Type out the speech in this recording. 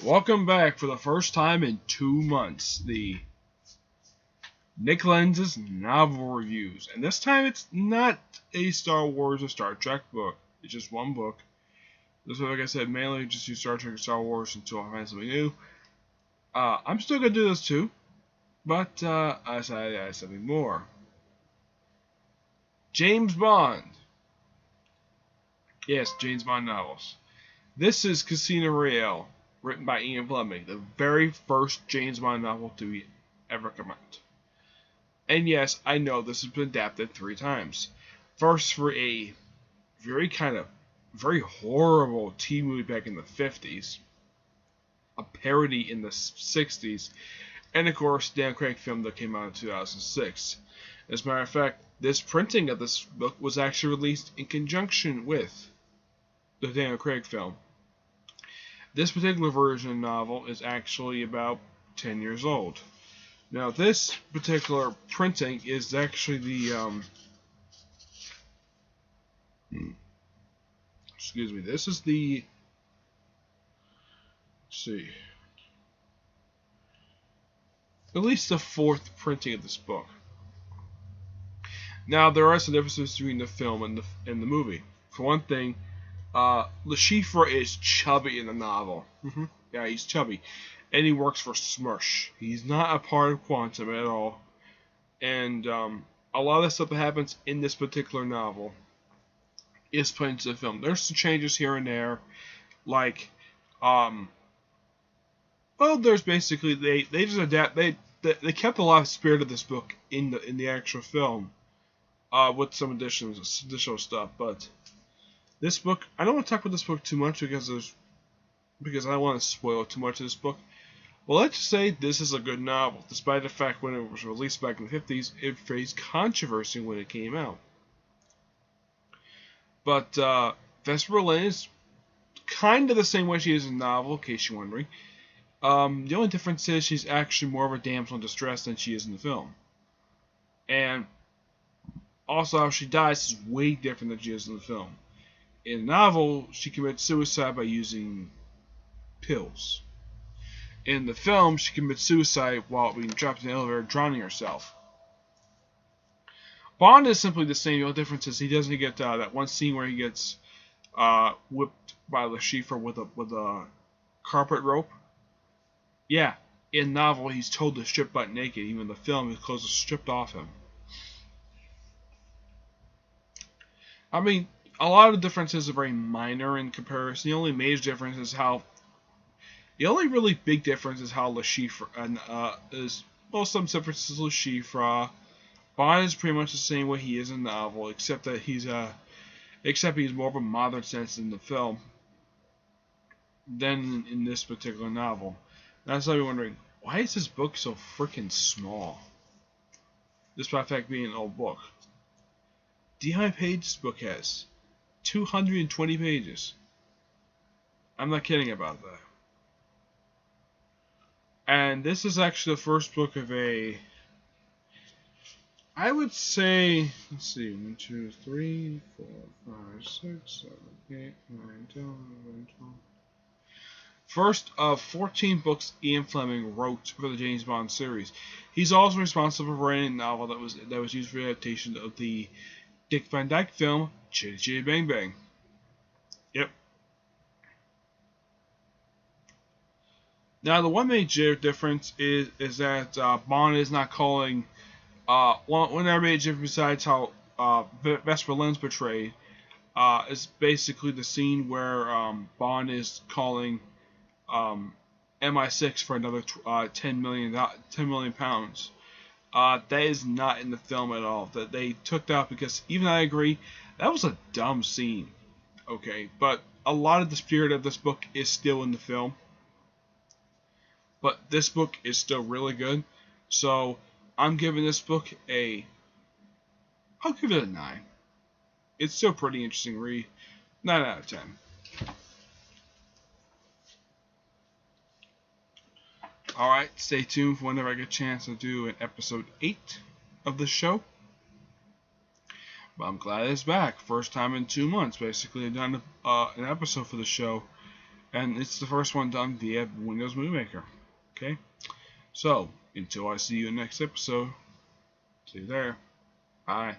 Welcome back for the first time in 2 months, the Nick Lenz's novel reviews. And this time it's not a Star Wars or Star Trek book. It's just one book. This one, like I said, mainly just use Star Trek and Star Wars until I find something new. I'm still going to do this too, but I decided to add something more. James Bond. Yes, James Bond novels. This is Casino Royale, written by Ian Fleming, the very first James Bond novel to ever come out. And yes, I know this has been adapted 3 times. First for a very horrible TV movie back in the 50s, a parody in the 60s, and of course, Dan Craig film that came out in 2006. As a matter of fact, this printing of this book was actually released in conjunction with the Daniel Craig film. This particular version of the novel is actually about 10 years old. Now, this particular printing is actually the this is the, at least the 4th printing of this book. Now, there are some differences between the film and the movie. For one thing, Le Chiffre is chubby in the novel. Yeah, he's chubby. And he works for Smush. He's not a part of Quantum at all. And a lot of the stuff that happens in this particular novel is put into the film. There's some changes here and there. Like, there's basically, they just adapt, they kept a lot of spirit of this book in the actual film. With some additional stuff, but this book, I don't want to talk about this book too much because I don't want to spoil too much of this book. Well, let's just say this is a good novel, despite the fact when it was released back in the 50s, it faced controversy when it came out. But Vesper Lenz is kind of the same way she is in the novel, in case you're wondering. The only difference is she's actually more of a damsel in distress than she is in the film. And also, how she dies is way different than she is in the film. In the novel, she commits suicide by using pills. In the film, she commits suicide while being trapped in an elevator, drowning herself. Bond is simply the same. The only difference is he doesn't get that one scene where he gets whipped by Le Chiffre with a carpet rope. Yeah, in the novel, he's told to strip butt naked. Even in the film, his clothes are stripped off him. I mean, a lot of the differences are very minor in comparison. The only major difference is the only really big difference is how Le Chiffre is. Well, some differences is Le Chiffre. Bond is pretty much the same way he is in the novel, except that he's more of a modern sense in the film than in this particular novel. That's why you're wondering, why is this book so freaking small? Despite the fact being an old book. Do you know how many pages this book has? 220 pages. I'm not kidding about that. And this is actually the first book of I would say, let's see, 1, 2, 3, 4, 5, 6, 7, 8, 9, 10, 11, 12. First of 14 books Ian Fleming wrote for the James Bond series. He's also responsible for writing a novel that was used for the adaptation of the Dick Van Dyke film, Chitty Chitty Bang Bang. Yep. Now, the one major difference is that Bond is not calling one other major difference besides how Vesper Lenz portrayed is basically the scene where Bond is calling MI6 for another 10 million pounds. That is not in the film at all. That they took that out because even I agree that was a dumb scene. Okay, but a lot of the spirit of this book is still in the film. But this book is still really good. So I'm giving this book I'll give it a 9. It's still a pretty interesting read. 9 out of 10. Alright, stay tuned for whenever I get a chance to do an episode 8 of the show. But I'm glad it's back. First time in 2 months, basically. I've done an episode for the show. and it's the first one done via Windows Movie Maker. Okay, so until I see you in the next episode, see you there. Bye.